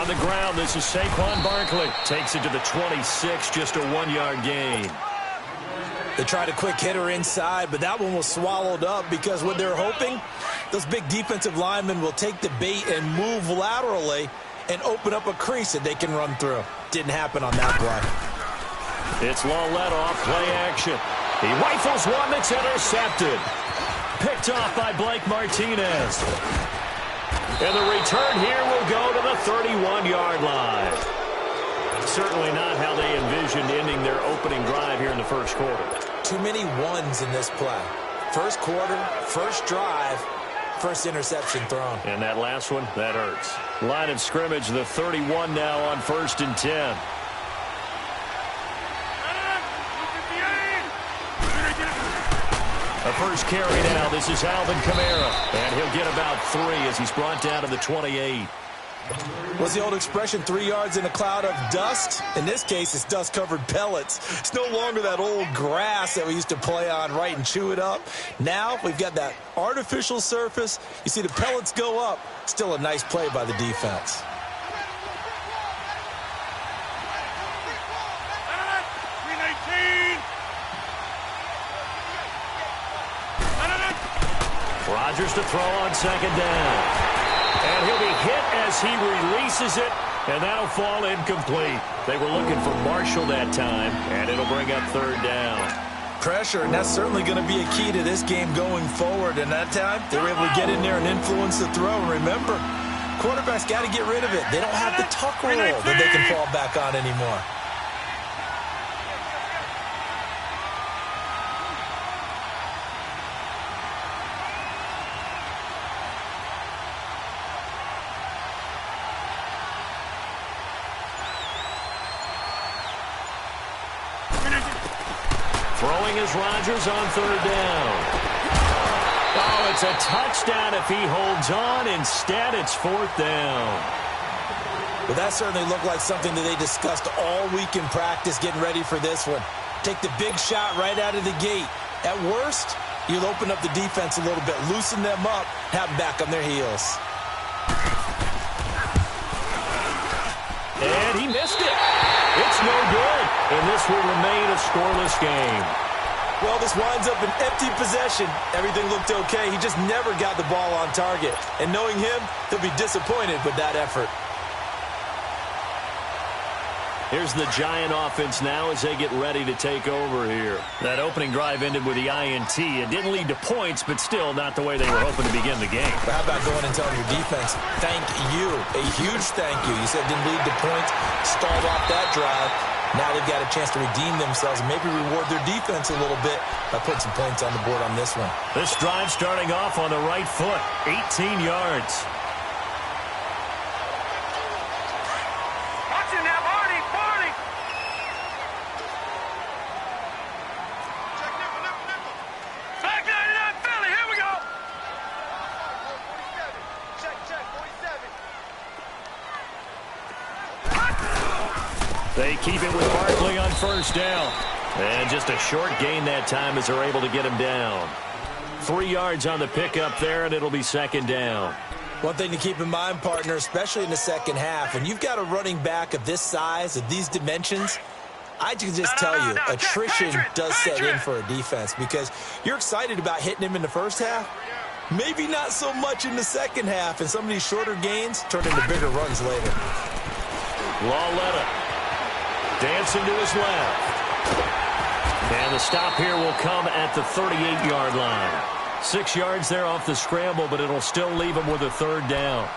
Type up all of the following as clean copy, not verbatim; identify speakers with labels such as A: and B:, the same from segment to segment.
A: the ground. This is Saquon Barkley. Takes it to the 26, just a 1-yard gain.
B: They tried a quick hitter inside, but that one was swallowed up because what they're hoping, those big defensive linemen will take the bait and move laterally and open up a crease that they can run through. Didn't happen on that play.
A: It's Lawlett off play action. He rifles one that's intercepted. Picked off by Blake Martinez. And the return here will go to the 31-yard line. Certainly not how they envisioned ending their opening drive here in the first quarter.
B: Too many ones in this play. First quarter, first drive, first interception thrown.
A: And that last one, that hurts. Line of scrimmage, the 31 now on 1st and 10. A first carry now. This is Alvin Kamara. And he'll get about 3 as he's brought down to the 28.
B: What's the old expression, 3 yards in a cloud of dust? In this case, it's dust-covered pellets. It's no longer that old grass that we used to play on, right, and chew it up. Now we've got that artificial surface. You see the pellets go up. Still a nice play by the defense.
A: Rodgers to throw on 2nd down. And he'll be hit as he releases it, and that'll fall incomplete. They were looking for Marshall that time, and it'll bring up 3rd down.
B: Pressure, and that's certainly going to be a key to this game going forward. And that time, they were able to get in there and influence the throw. And remember, quarterbacks got to get rid of it. They don't have the tuck roll that they can fall back on anymore.
A: Throwing is Rodgers on 3rd down. Oh, it's a touchdown if he holds on. Instead, it's 4th down.
B: Well, that certainly looked like something that they discussed all week in practice getting ready for this one. Take the big shot right out of the gate. At worst, you'll open up the defense a little bit, loosen them up, have them back on their heels.
A: And he missed it. It's no good, and this will remain a scoreless game.
B: Well, this winds up an empty possession. Everything looked okay. He just never got the ball on target. And knowing him, he'll be disappointed with that effort.
A: Here's the Giant offense now as they get ready to take over here. That opening drive ended with the INT. It didn't lead to points, but still not the way they were hoping to begin the game.
B: But how about going and telling your defense, thank you, a huge thank you. You said it didn't lead to points, start off that drive. Now they've got a chance to redeem themselves and maybe reward their defense a little bit by putting some points on the board on this one.
A: This drive starting off on the right foot, 18 yards. They keep it with Barkley on 1st down. And just a short gain that time as they're able to get him down. 3 yards on the pickup there, and it'll be 2nd down.
B: One thing to keep in mind, partner, especially in the second half, when you've got a running back of this size, of these dimensions, I can just tell you, attrition does set in for a defense because you're excited about hitting him in the first half. Maybe not so much in the second half, and some of these shorter gains turn into bigger runs later.
A: Lawlett dancing to his left. And the stop here will come at the 38-yard line. 6 yards there off the scramble, but it'll still leave him with a 3rd down.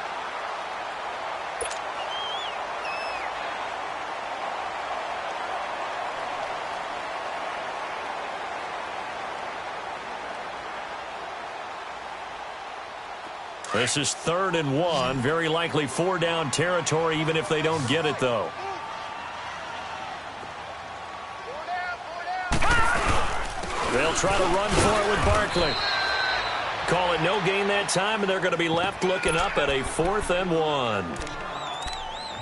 A: This is 3rd and 1. Very likely 4-down territory, even if they don't get it, though. They'll try to run for it with Barkley. Call it no gain that time, and they're going to be left looking up at a 4th and 1.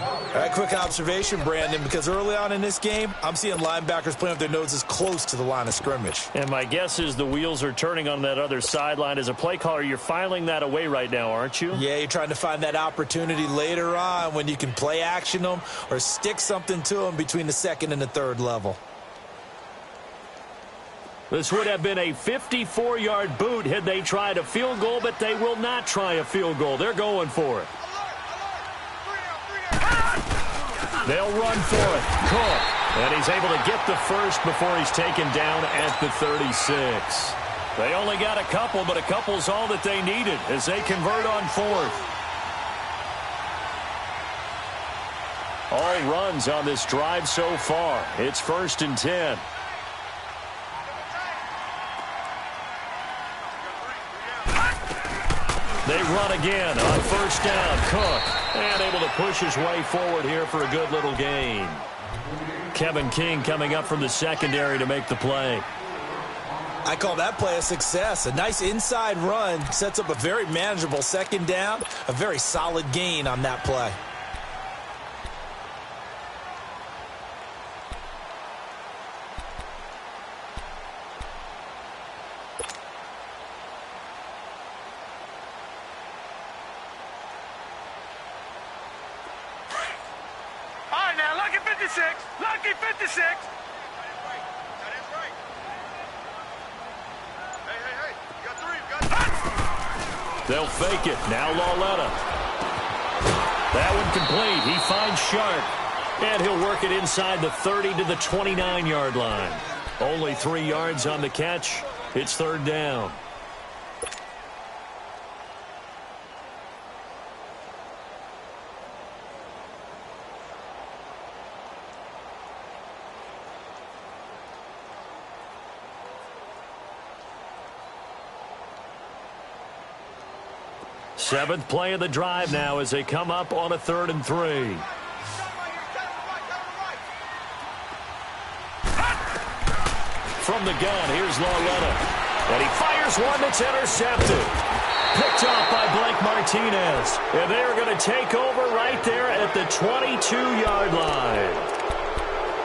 B: All right, quick observation, Brandon, because early on in this game, I'm seeing linebackers playing with their noses close to the line of scrimmage.
A: And my guess is the wheels are turning on that other sideline. As a play caller, you're filing that away right now, aren't you?
B: Yeah, you're trying to find that opportunity later on when you can play action them or stick something to them between the second and the third level.
A: This would have been a 54-yard boot had they tried a field goal, but they will not try a field goal. They're going for it. They'll run for it. Cook. And he's able to get the first before he's taken down at the 36. They only got a couple, but a couple's all that they needed as they convert on fourth. All runs on this drive so far. It's 1st and 10. They run again on 1st down. Cook. And able to push his way forward here for a good little gain. Kevin King coming up from the secondary to make the play.
B: I call that play a success. A nice inside run sets up a very manageable 2nd down. A very solid gain on that play.
C: Lucky 56.
A: They'll fake it. Now Lauletta. That one complete. He finds Sharp. And he'll work it inside the 30 to the 29-yard line. Only 3 yards on the catch. It's 3rd down. Seventh play of the drive now as they come up on a 3rd and 3. From the gun, here's Lauletta. And he fires one that's intercepted. Picked off by Blake Martinez. And they're going to take over right there at the 22-yard line.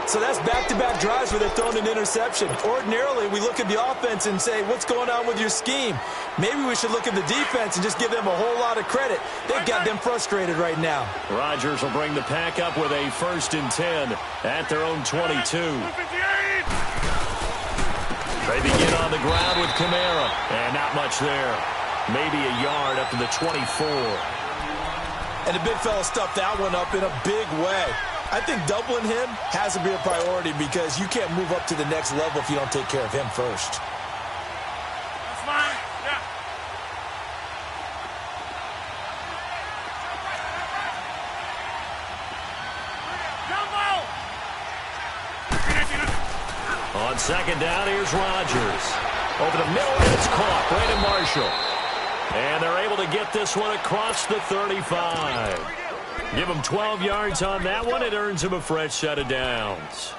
B: So that's back-to-back drives where they're throwing an interception. Ordinarily, we look at the offense and say, what's going on with your scheme? Maybe we should look at the defense and just give them a whole lot of credit. They've got them frustrated right now.
A: Rodgers will bring the pack up with a 1st and 10 at their own 22. They begin on the ground with Kamara. And not much there. Maybe a yard up to the 24.
B: And the big fella stuffed that one up in a big way. I think doubling him has to be a priority because you can't move up to the next level if you don't take care of him first.
C: That's mine. Yeah.
A: On 2nd down, here's Rodgers. Over the middle, and it's caught. Brandon Marshall. And they're able to get this one across the 35. Give him 12 yards on that one. It earns him a fresh set of downs.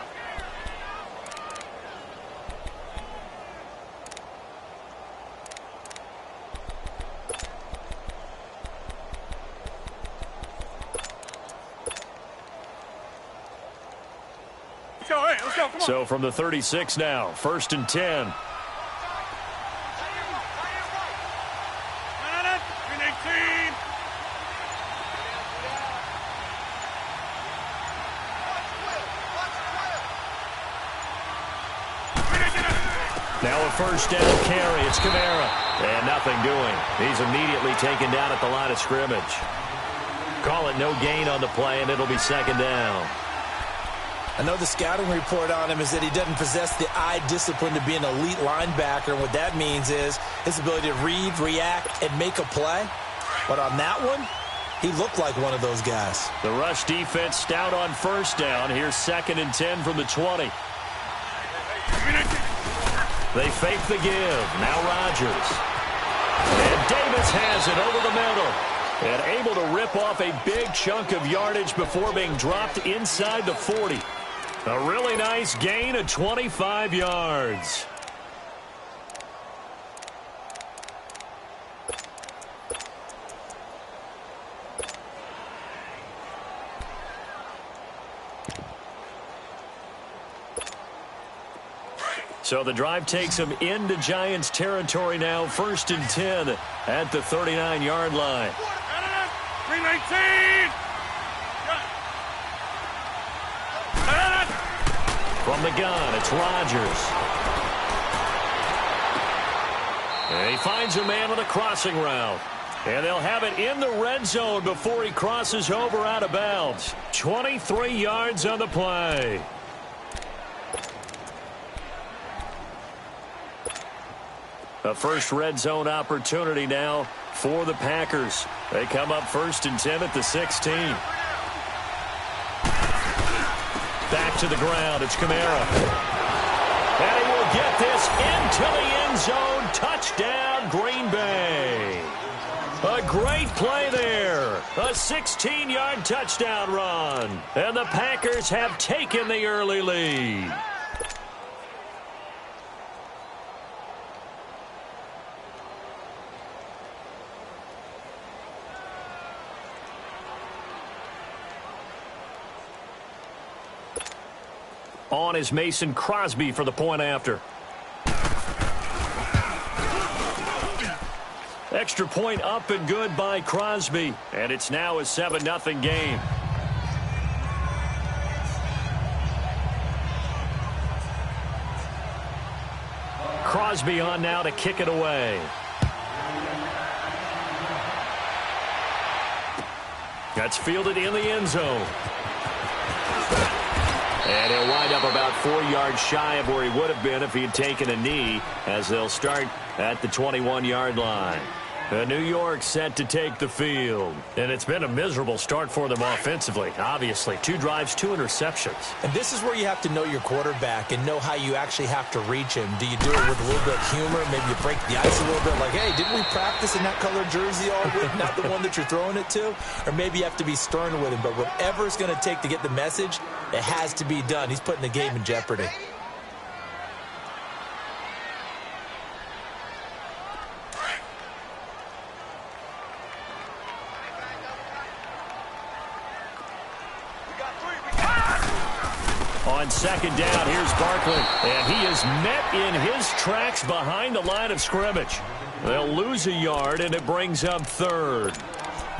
C: Let's go. Come on.
A: So from the 36 now, 1st and 10. Now a 1st down carry. It's Kamara. And nothing doing. He's immediately taken down at the line of scrimmage. Call it no gain on the play, and it'll be 2nd down.
B: I know the scouting report on him is that he doesn't possess the eye discipline to be an elite linebacker. And what that means is his ability to read, react, and make a play. But on that one, he looked like one of those guys.
A: The rush defense stout on 1st down. Here's 2nd and 10 from the 20. They fake the give. Now Rodgers. And Davis has it over the middle. And able to rip off a big chunk of yardage before being dropped inside the 40. A really nice gain of 25 yards. So the drive takes them into Giants territory now, 1st and 10 at the 39-yard line.
C: 319.
A: From the gun, it's Rodgers. And he finds a man on the crossing route. And they'll have it in the red zone before he crosses over out of bounds. 23 yards on the play. A first red zone opportunity now for the Packers. They come up 1st and 10 at the 16. Back to the ground. It's Kamara. And he will get this into the end zone. Touchdown, Green Bay. A great play there. A 16-yard touchdown run. And the Packers have taken the early lead. On is Mason Crosby for the point after. Extra point up and good by Crosby. And it's now a 7-0 game. Crosby on now to kick it away. That's fielded in the end zone. And he'll wind up about 4 yards shy of where he would have been if he had taken a knee, as they'll start at the 21-yard line. New York set to take the field. And it's been a miserable start for them offensively, obviously. 2 drives, 2 interceptions.
B: And this is where you have to know your quarterback and know how you actually have to reach him. Do you do it with a little bit of humor? Maybe you break the ice a little bit, like, hey, didn't we practice in that color jersey all week, not the one that you're throwing it to? Or maybe you have to be stern with him. But whatever it's going to take to get the message, it has to be done. He's putting the game in jeopardy.
A: On second down, here's Barkley. And he is met in his tracks behind the line of scrimmage. They'll lose a yard, and it brings up 3rd.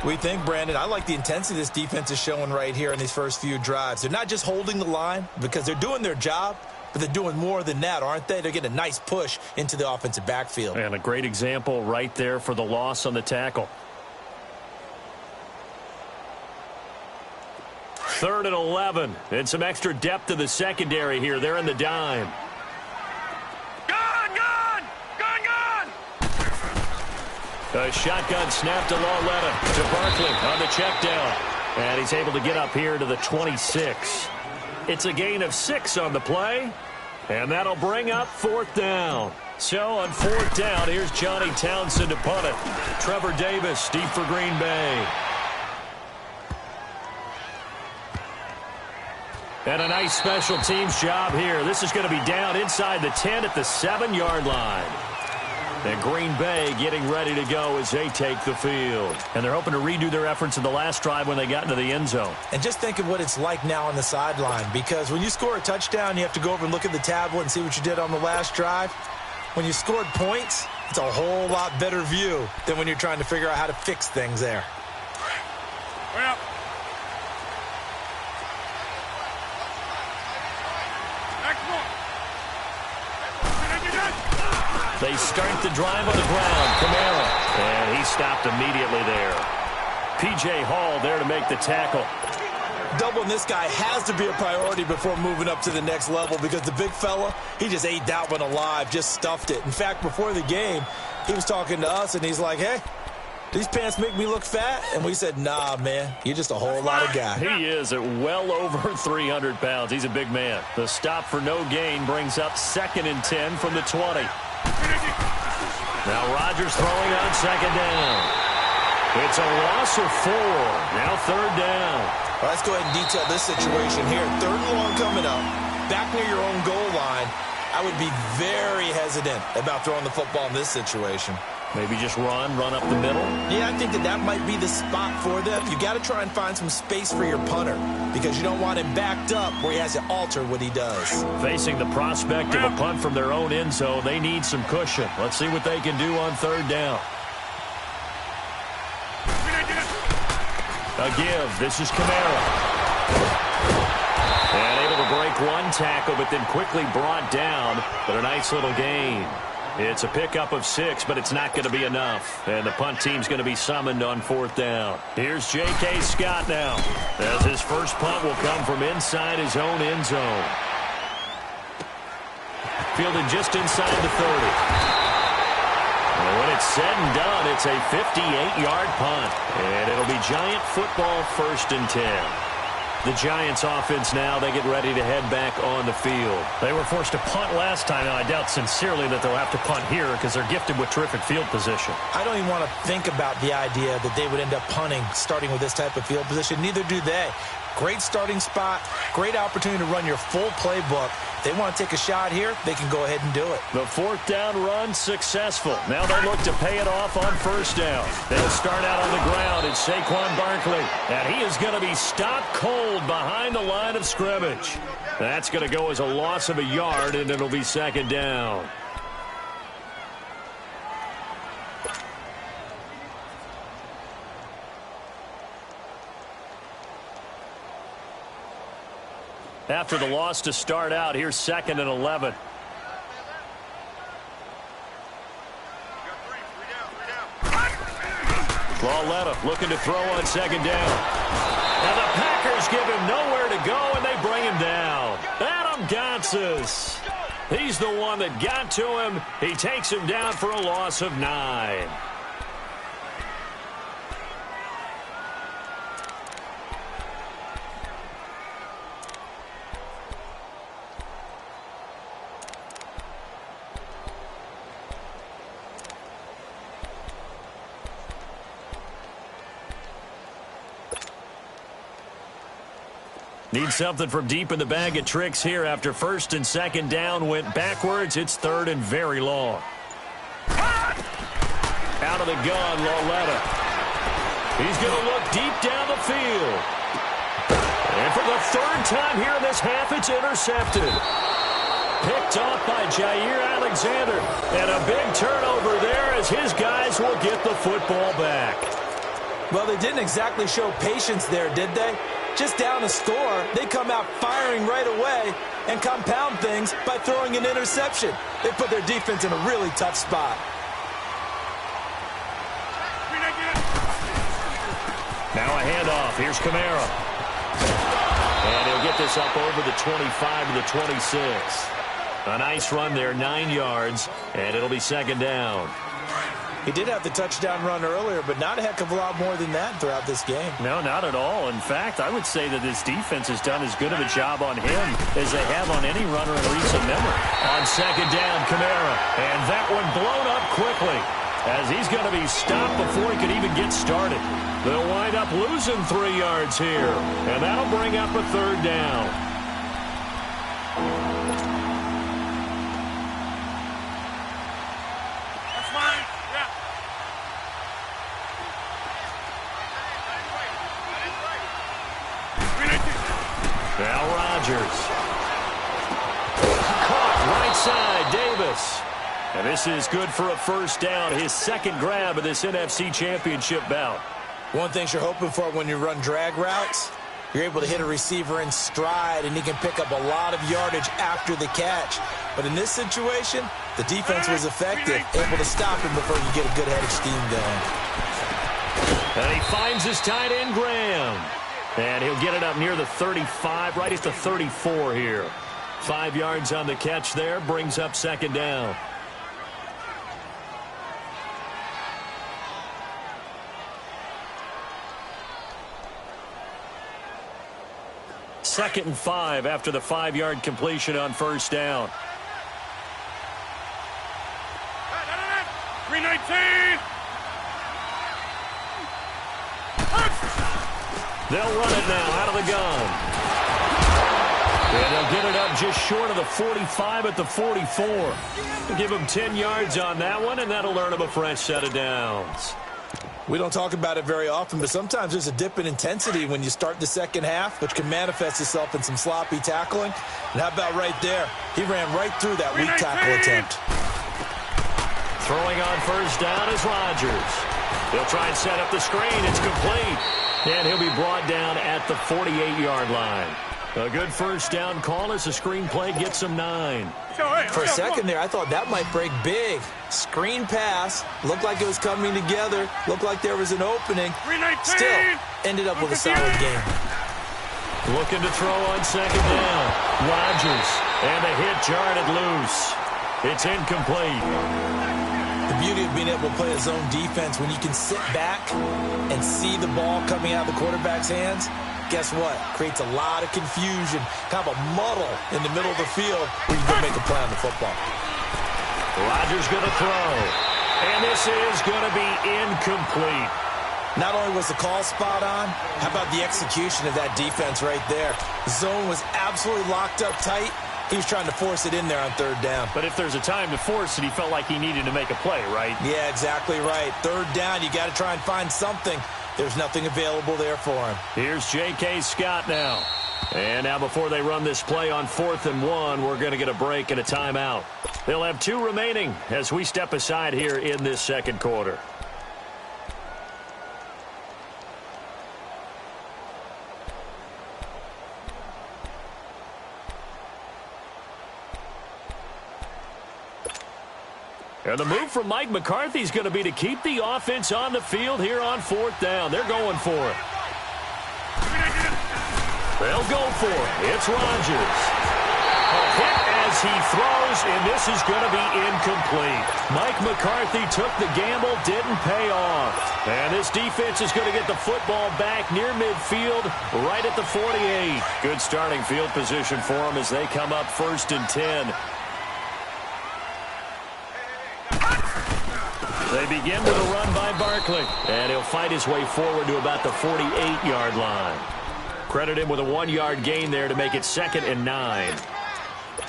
B: We think, Brandon, I like the intensity this defense is showing right here in these first few drives. They're not just holding the line because they're doing their job, but they're doing more than that, aren't they? They're getting a nice push into the offensive backfield.
A: And a great example right there for the loss on the tackle. 3rd and 11. And some extra depth to the secondary here. They're in the dime. A shotgun snap to Lauletta to Barkley on the check down. And he's able to get up here to the 26. It's a gain of 6 on the play. And that'll bring up 4th down. So on 4th down, here's Johnny Townsend to punt it. Trevor Davis deep for Green Bay. And a nice special teams job here. This is going to be down inside the 10 at the 7-yard line. And Green Bay getting ready to go as they take the field. And they're hoping to redo their efforts in the last drive when they got into the end zone.
B: And just think of what it's like now on the sideline, because when you score a touchdown, you have to go over and look at the tablet and see what you did on the last drive. When you scored points, it's a whole lot better view than when you're trying to figure out how to fix things there.
C: Well.
A: They start the drive on the ground. Kamara. And he stopped immediately there. P.J. Hall there to make the tackle.
B: Doubling this guy has to be a priority before moving up to the next level, because the big fella, he just ate that one alive, just stuffed it. In fact, before the game, he was talking to us, and he's like, hey, these pants make me look fat? And we said, nah, man, you're just a whole lot of guy.
A: He is at well over 300 pounds. He's a big man. The stop for no gain brings up 2nd and 10 from the 20. Now Rodgers throwing on 2nd down. It's a loss of 4. Now 3rd down.
B: Well, let's go ahead and detail this situation here. 3rd and long coming up. Back near your own goal line. I would be very hesitant about throwing the football in this situation.
A: Maybe just run up the middle.
B: Yeah, I think that might be the spot for them. You got to try and find some space for your punter because you don't want him backed up where he has to alter what he does.
A: Facing the prospect of a punt from their own end zone, they need some cushion. Let's see what they can do on third down. A give. This is Kamara. And able to break one tackle, but then quickly brought down. But a nice little gain. It's a pickup of 6, but it's not going to be enough. And the punt team's going to be summoned on fourth down. Here's J.K. Scott now, as his first punt will come from inside his own end zone. Fielded just inside the 30. And when it's said and done, it's a 58-yard punt. And it'll be Giant football, 1st and 10. The Giants offense now, they get ready to head back on the field. They were forced to punt last time, and I doubt sincerely that they'll have to punt here because they're gifted with terrific field position.
B: I don't even want to think about the idea that they would end up punting starting with this type of field position. Neither do they. Great starting spot, great opportunity to run your full playbook. If they want to take a shot here, they can go ahead and do it.
A: The fourth down run successful. Now they look to pay it off on first down. They'll start out on the ground. It's Saquon Barkley, and he is going to be stopped cold behind the line of scrimmage. That's going to go as a loss of a yard, and it'll be 2nd down. After the loss to start out, here's 2nd and 11. Lauletta looking to throw on 2nd down. And the Packers give him nowhere to go, and they bring him down. Adam Gotsis. He's the one that got to him. He takes him down for a loss of 9. Need something from deep in the bag of tricks here after 1st and 2nd down went backwards. It's 3rd and very long. Out of the gun, Lauletta. He's going to look deep down the field. And for the 3rd time here in this half, it's intercepted. Picked off by Jair Alexander. And a big turnover there as his guys will get the football back.
B: Well, they didn't exactly show patience there, did they? Just down a score, they come out firing right away and compound things by throwing an interception. They put their defense in a really tough spot.
A: Now a handoff. Here's Kamara. And he'll get this up over the 25 to the 26. A nice run there, 9 yards, and it'll be 2nd down.
B: He did have the touchdown run earlier, but not a heck of a lot more than that throughout this game.
A: No, not at all. In fact, I would say that this defense has done as good of a job on him as they have on any runner in recent memory. On 2nd down, Kamara. And that one blown up quickly as he's going to be stopped before he can even get started. They'll wind up losing 3 yards here, and that'll bring up a 3rd down. Now Rodgers. Caught right side, Davis. And this is good for a 1st down, his 2nd grab of this NFC Championship bout.
B: One thing you're hoping for when you run drag routes, you're able to hit a receiver in stride, and he can pick up a lot of yardage after the catch. But in this situation, the defense was effective, able to stop him before you get a good head of steam going.
A: And he finds his tight end, Graham. And he'll get it up near the 35, right at the 34 here. 5 yards on the catch there, brings up 2nd down. Second and 5 after the 5-yard completion on 1st down.
C: 319.
A: They'll run it now out of the gun. And they'll get it up just short of the 45 at the 44. They'll give him 10 yards on that one, and that'll earn him a fresh set of downs.
B: We don't talk about it very often, but sometimes there's a dip in intensity when you start the second half, which can manifest itself in some sloppy tackling. And how about right there? He ran right through that weak tackle attempt.
A: Throwing on first down is Rodgers. He'll try and set up the screen. It's complete. And he'll be brought down at the 48-yard line. A good first down call as the screen play gets him 9.
B: For a second there, I thought that might break big. Screen pass. Looked like it was coming together. Looked like there was an opening. Still, ended up with a solid game.
A: Looking to throw on second down. Rodgers. And the hit jarred it loose. It's incomplete.
B: The beauty of being able to play a zone defense when you can sit back and see the ball coming out of the quarterback's hands, guess what? Creates a lot of confusion, kind of a muddle in the middle of the field where you can make a play on the football.
A: Rodgers going to throw. And this is going to be incomplete.
B: Not only was the call spot on, how about the execution of that defense right there? The zone was absolutely locked up tight. He was trying to force it in there on third down.
A: But if there's a time to force it, he felt like he needed to make a play, right?
B: Yeah, exactly right. Third down, you got to try and find something. There's nothing available there for him.
A: Here's J.K. Scott now. And now before they run this play on 4th and 1, we're going to get a break and a timeout. They'll have 2 remaining as we step aside here in this second quarter. And the move from Mike McCarthy is going to be to keep the offense on the field here on 4th down. They're going for it. They'll go for it. It's Rodgers. A hit as he throws, and this is going to be incomplete. Mike McCarthy took the gamble, didn't pay off. And this defense is going to get the football back near midfield, right at the 48. Good starting field position for them as they come up 1st and 10. They begin with a run by Barkley, and he'll fight his way forward to about the 48-yard line. Credit him with a 1-yard gain there to make it 2nd and 9.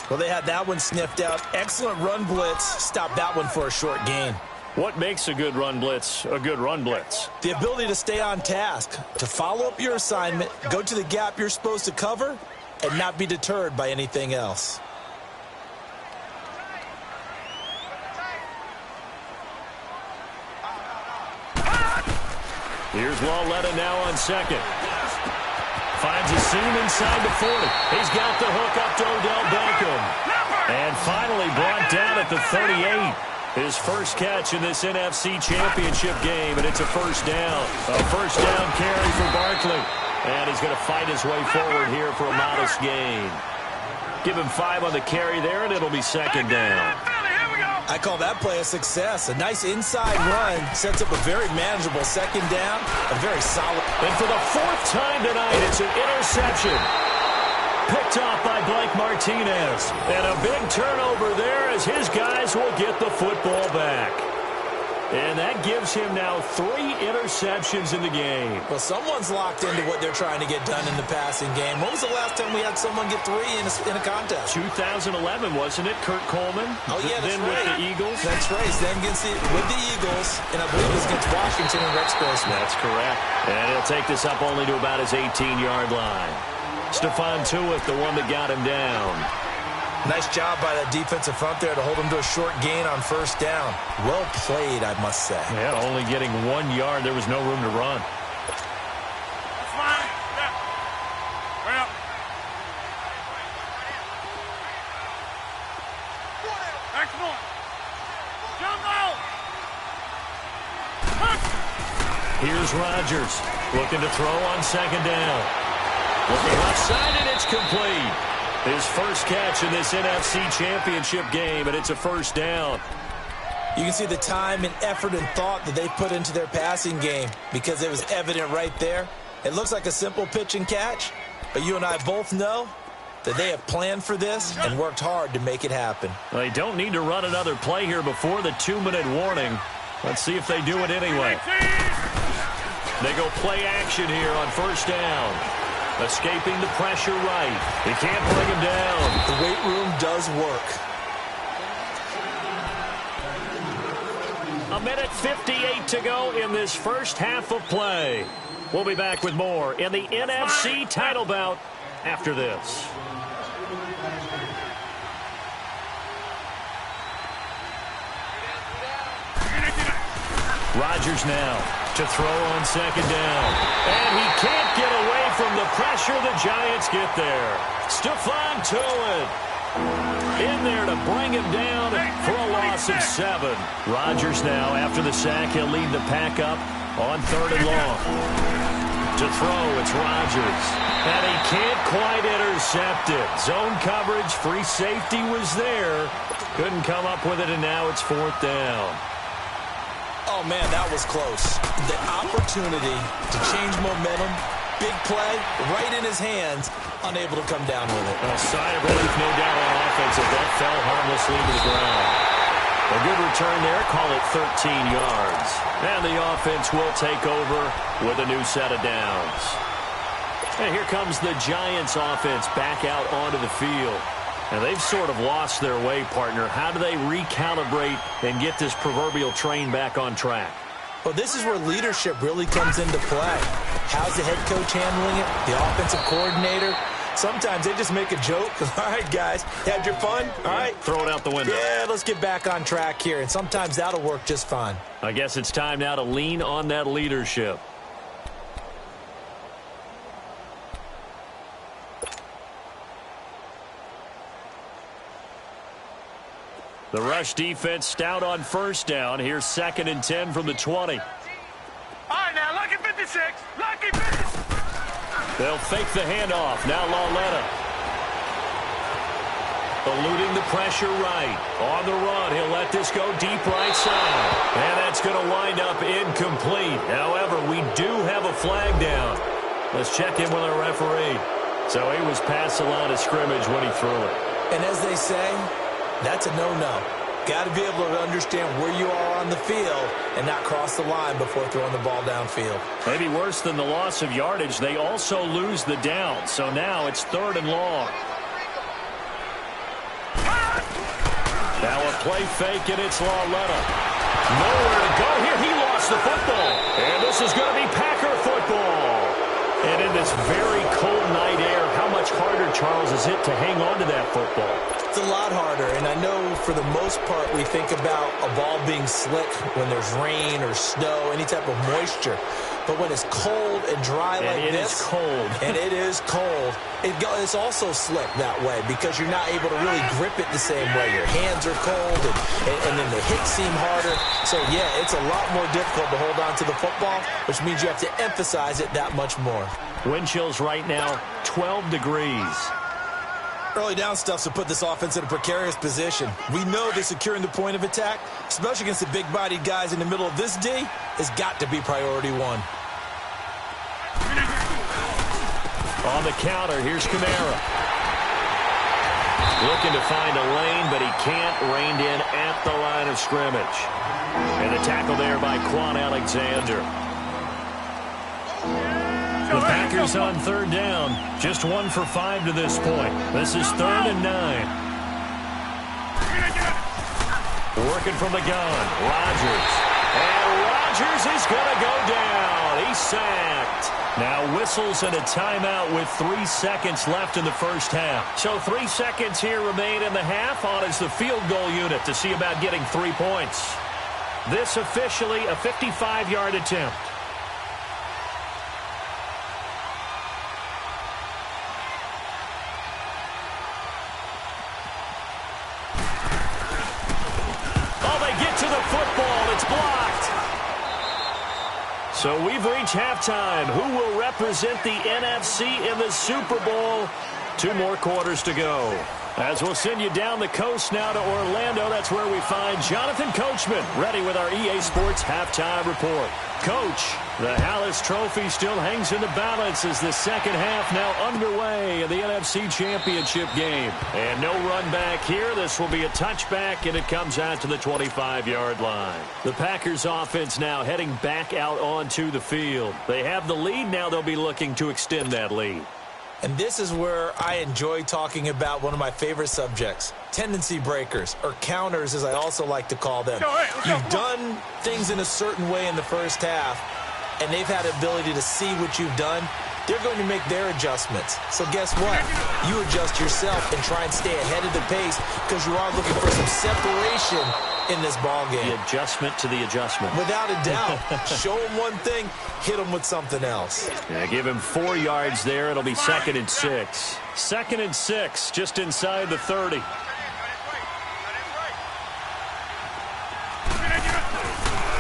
B: Well, they had that one sniffed out. Excellent run blitz. Stopped that one for a short gain.
A: What makes a good run blitz a good run blitz?
B: The ability to stay on task, to follow up your assignment, go to the gap you're supposed to cover, and not be deterred by anything else.
A: Here's Lawletta now on second. Finds a seam inside the 40. He's got the hook up to Odell Beckham. And finally brought down at the 38. His first catch in this NFC Championship game, and it's a first down. A first down carry for Barkley. And he's going to fight his way forward here for a modest gain. Give him 5 on the carry there, and it'll be 2nd down.
B: I call that play a success. A nice inside run sets up a very manageable 2nd down. A very solid.
A: And for the 4th time tonight, it's an interception. Picked off by Blake Martinez. And a big turnover there as his guys will get the football back. And that gives him now 3 interceptions in the game.
B: Well, someone's locked into what they're trying to get done in the passing game. When was the last time we had someone get 3 in a contest?
A: 2011, wasn't it? Kurt Coleman.
B: Oh, yeah, that's
A: then
B: right.
A: With the Eagles.
B: That's right. Then with the Eagles, and I believe it was against Washington and Rex Grossman.
A: That's correct. And he'll take this up only to about his 18-yard line. Stephon Tuitt, the one that got him down.
B: Nice job by that defensive front there to hold him to a short gain on first down. Well played, I must say.
A: Yeah, only getting 1 yard. There was no room to run.
C: That's fine. Yeah. Well. Excellent. Jump out.
A: Here's Rodgers looking to throw on 2nd down. Looking left side, and it's complete. His first catch in this NFC Championship game, and it's a first down.
B: You can see the time and effort and thought that they put into their passing game because it was evident right there. It looks like a simple pitch and catch, but you and I both know that they have planned for this and worked hard to make it happen.
A: Well, they don't need to run another play here before the 2-minute warning. Let's see if they do it anyway. They go play action here on first down. Escaping the pressure right. He can't bring him down.
B: The weight room does work.
A: A minute 58 to go in this first half of play. We'll be back with more in the NFC title bout after this. Rodgers now to throw on second down. And he can't get away from the pressure. The Giants get there. Stephon Tuitt in there to bring him down for a loss of 7. Rodgers now, after the sack, he'll lead the pack up on 3rd and long. To throw, it's Rodgers. And he can't quite intercept it. Zone coverage, free safety was there. Couldn't come up with it, and now it's 4th down.
B: Oh, man, that was close. The opportunity to change momentum, big play, right in his hands, unable to come down with it.
A: A sigh of relief, no doubt, on offense as that fell harmlessly to the ground. A good return there, call it 13 yards. And the offense will take over with a new set of downs. And here comes the Giants offense back out onto the field. And they've sort of lost their way, partner. How do they recalibrate and get this proverbial train back on track?
B: Well, this is where leadership really comes into play. How's the head coach handling it? The offensive coordinator? Sometimes they just make a joke. All right, guys, had your fun? All right.
A: Throw it out the window.
B: Yeah, let's get back on track here. And sometimes that'll work just fine.
A: I guess it's time now to lean on that leadership. The rush defense stout on 1st down. Here's 2nd and 10 from the 20.
C: All right, now, lucky 56. Lucky 56.
A: They'll fake the handoff. Now Lauletta. Eluding the pressure right. On the run, he'll let this go deep right side. And that's going to wind up incomplete. However, we do have a flag down. Let's check in with our referee. So he was past the line of scrimmage when he threw it.
B: And as they say, that's a no-no. Got to be able to understand where you are on the field and not cross the line before throwing the ball downfield.
A: Maybe worse than the loss of yardage, they also lose the down. So now it's 3rd and long. Now a play fake, and it's Lauletta. Nowhere to go here. He lost the football. And this is going to be Packer football. And in this very cold night air, how much harder, Charles, is it to hang on to that football?
B: It's a lot harder, and I know for the most part we think about a ball being slick when there's rain or snow, any type of moisture. But when it's cold and dry like this,
A: it is cold.
B: And it is cold, it's also slick that way because you're not able to really grip it the same way. Your hands are cold, and then the hits seem harder. So, yeah, it's a lot more difficult to hold on to the football, which means you have to emphasize it that much more.
A: Wind chills right now, 12 degrees.
B: Early down stuff to put this offense in a precarious position. We know that securing the point of attack, especially against the big-bodied guys in the middle of this D, has got to be priority 1.
A: On the counter, here's Kamara. Looking to find a lane, but he can't. Reined in at the line of scrimmage. And the tackle there by Quan Alexander. The Packers on 3rd down. Just 1 for 5 to this point. This is 3rd and 9. Working from the gun. Rodgers. And Rodgers is going to go down. He's sacked. Now whistles and a timeout with 3 seconds left in the first half. So 3 seconds here remain in the half. On is the field goal unit to see about getting 3 points. This officially a 55-yard attempt. So we've reached halftime. Who will represent the NFC in the Super Bowl? 2 more quarters to go. As we'll send you down the coast now to Orlando, that's where we find Jonathan Coachman, ready with our EA Sports Halftime Report. Coach, the Hallis Trophy still hangs in the balance as the second half now underway in the NFC Championship game. And no run back here. This will be a touchback, and it comes out to the 25-yard line. The Packers offense now heading back out onto the field. They have the lead. Now they'll be looking to extend that lead.
B: And this is where I enjoy talking about one of my favorite subjects, tendency breakers, or counters as I also like to call them. You've done things in a certain way in the first half, and they've had the ability to see what you've done. They're going to make their adjustments. So guess what? You adjust yourself and try and stay ahead of the pace because you are looking for some separation in this ball game.
A: The adjustment to the adjustment.
B: Without a doubt. Show him one thing, hit him with something else.
A: Yeah, give him 4 yards there. It'll be 2nd and 6. 2nd and 6, just inside the 30.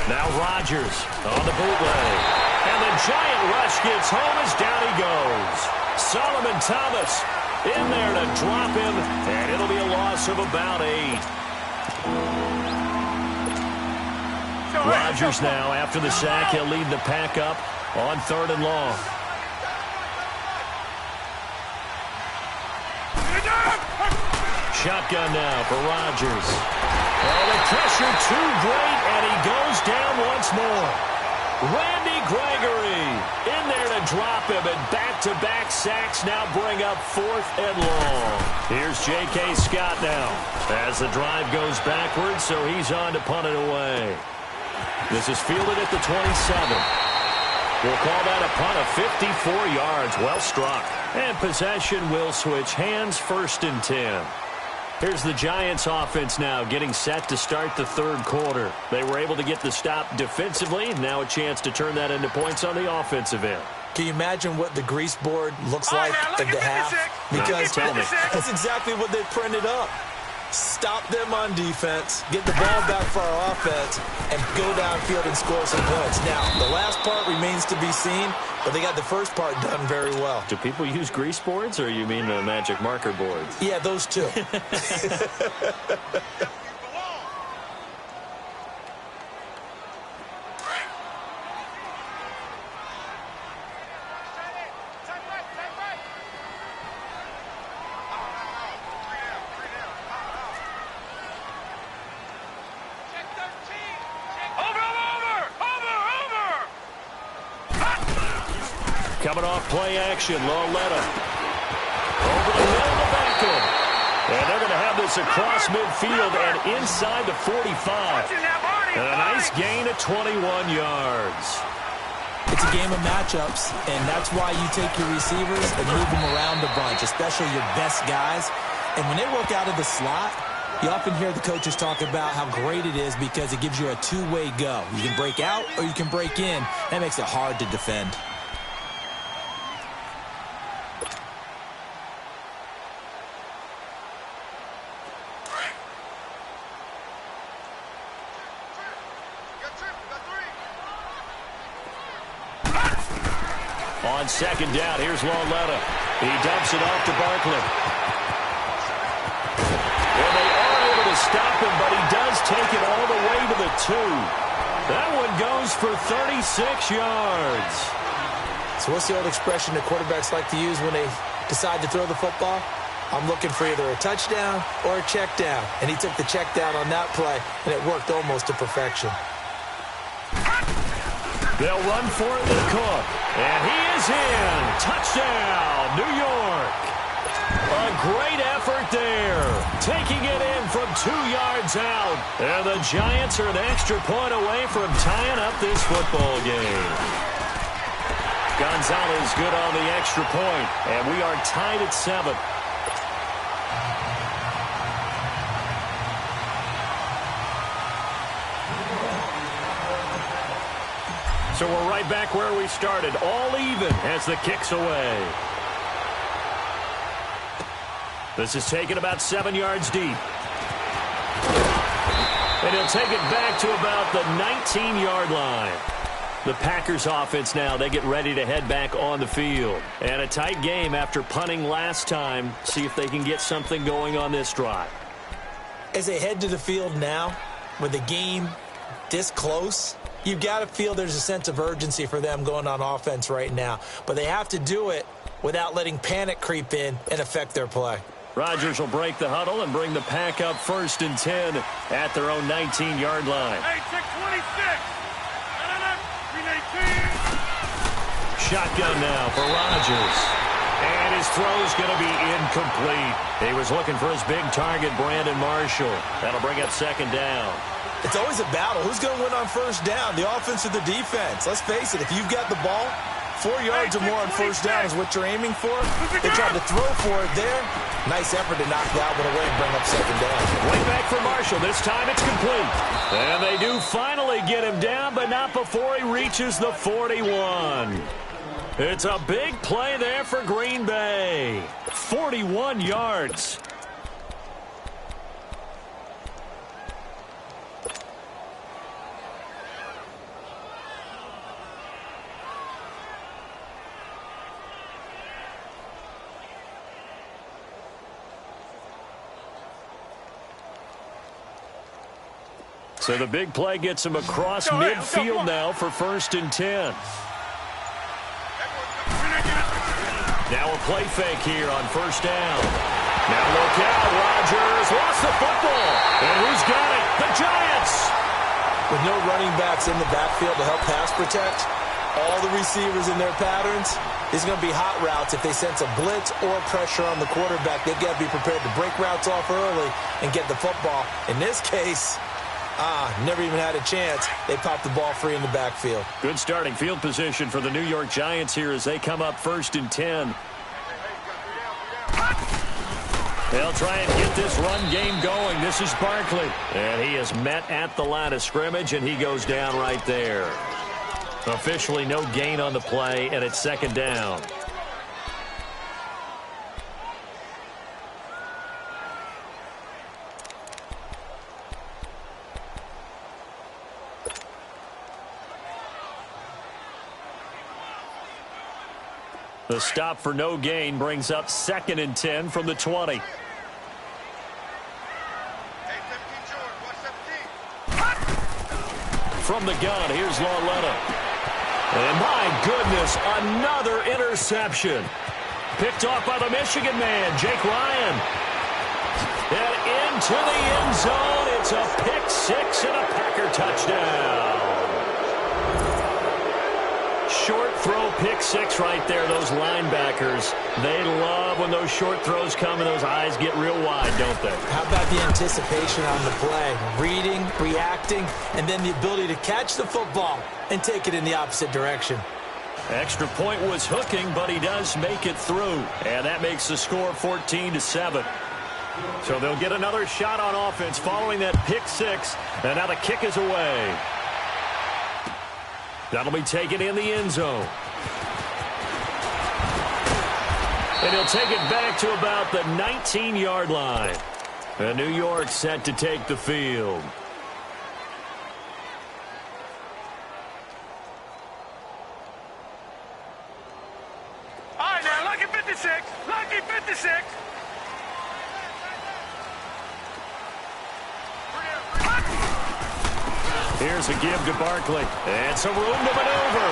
A: Now Rodgers on the bootleg. And the giant rush gets home as down he goes. Solomon Thomas in there to drop him, and it'll be a loss of about 8. Rodgers now, after the sack, he'll lead the pack up on 3rd and long. Shotgun now for Rodgers. Oh, the pressure too great, and he goes down once more. Randy Gregory in there to drop him, and back-to-back sacks now bring up 4th and long. Here's J.K. Scott now as the drive goes backwards, so he's on to punt it away. This is fielded at the 27. We'll call that a punt of 54 yards. Well struck. And possession will switch hands, 1st and 10. Here's the Giants offense now getting set to start the 3rd quarter. They were able to get the stop defensively. Now a chance to turn that into points on the offensive end.
B: Can you imagine what the grease board looks like at the half? Because that's exactly what they printed up. Stop them on defense, get the ball back for our offense, and go downfield and score some points. Now, the last part remains to be seen, but they got the first part done very well.
A: Do people use grease boards, or you mean the magic marker boards?
B: Yeah, those two.
A: Coming off play action, Loletta. Over the middle of the back end. And they're going to have this across midfield and inside the 45. And a nice gain of 21 yards.
B: It's a game of matchups, and that's why you take your receivers and move them around a bunch, especially your best guys. And when they work out of the slot, you often hear the coaches talk about how great it is because it gives you a two-way go. You can break out or you can break in. That makes it hard to defend.
A: On 2nd down, here's Loletta. He dumps it off to Barkley. And they are able to stop him, but he does take it all the way to the 2. That one goes for 36 yards.
B: So what's the old expression that quarterbacks like to use when they decide to throw the football? I'm looking for either a touchdown or a check down. And he took the check down on that play, and it worked almost to perfection.
A: They'll run for it with Cook. And he is in. Touchdown, New York. A great effort there. Taking it in from 2 yards out. And the Giants are an extra point away from tying up this football game. Gonzalez good on the extra point. And we are tied at 7. So we're right back where we started, all even as the kick's away. This is taken about 7 yards deep. And he'll take it back to about the 19-yard line. The Packers offense now, they get ready to head back on the field. And a tight game after punting last time. See if they can get something going on this drive.
B: As they head to the field now, with the game this close, you've got to feel there's a sense of urgency for them going on offense right now. But they have to do it without letting panic creep in and affect their play.
A: Rodgers will break the huddle and bring the pack up 1st and 10 at their own 19-yard line.
C: Hey, check 26.
A: Shotgun now for Rodgers. And his throw's going to be incomplete. He was looking for his big target, Brandon Marshall. That'll bring up second down.
B: It's always a battle. Who's going to win on first down, the offense or the defense? Let's face it, if you've got the ball, 4 yards or more on first down is what you're aiming for. They tried to throw for it there. Nice effort to knock that one away and bring up second down.
A: Way back for Marshall. This time it's complete. And they do finally get him down, but not before he reaches the 41. It's a big play there for Green Bay. 41 yards. So the big play gets him across midfield now for 1st and 10. Now a play fake here on first down. Now look out, Rodgers lost the football. And who's got it? The Giants!
B: With no running backs in the backfield to help pass protect, all the receivers in their patterns, these are going to be hot routes. If they sense a blitz or pressure on the quarterback, they've got to be prepared to break routes off early and get the football. In this case, never even had a chance. They popped the ball free in the backfield.
A: Good starting field position for the New York Giants here as they come up 1st and 10. They'll try and get this run game going. This is Barkley. And he is met at the line of scrimmage, and he goes down right there. Officially no gain on the play, and it's second down. The stop for no gain brings up 2nd and 10 from the 20. From the gun, here's Lauletta. And my goodness, another interception. Picked off by the Michigan man, Jake Ryan. And into the end zone. It's a pick six and a Packer touchdown. Short throw pick six right there. Those linebackers, they love when those short throws come and those eyes get real wide, don't they?
B: How about the anticipation on the play? Reading, reacting, and then the ability to catch the football and take it in the opposite direction.
A: Extra point was hooking, but he does make it through. And that makes the score 14-7. So they'll get another shot on offense following that pick six. And now the kick is away. That'll be taken in the end zone. And he'll take it back to about the 19-yard line. And New York set to take the field.
C: All right, now, lucky 56. Lucky 56.
A: Here's a give to Barkley. And some room to maneuver.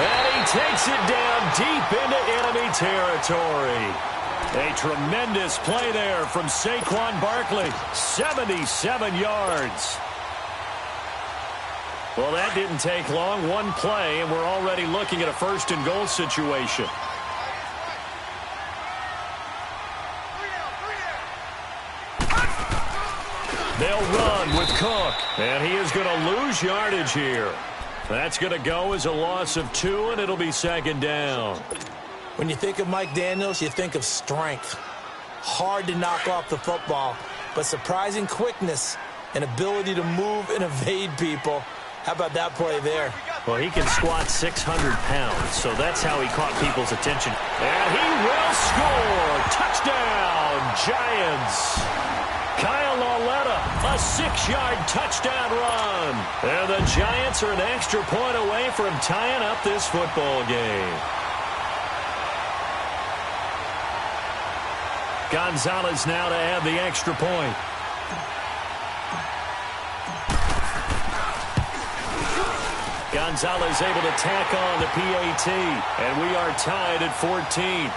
A: And he takes it down deep into enemy territory. A tremendous play there from Saquon Barkley. 77 yards. Well, that didn't take long. One play, and we're already looking at a 1st and goal situation. They'll run with Cook, and he is going to lose yardage here. That's going to go as a loss of 2, and it'll be 2nd down.
B: When you think of Mike Daniels, you think of strength. Hard to knock off the football, but surprising quickness and ability to move and evade people. How about that play there?
A: Well, he can squat 600 pounds, so that's how he caught people's attention. And he will score! Touchdown, Giants! Kyle Lauletta, a 6-yard touchdown run. And the Giants are an extra point away from tying up this football game. Gonzalez now to add the extra point. Gonzalez able to tack on the PAT, and we are tied at 14.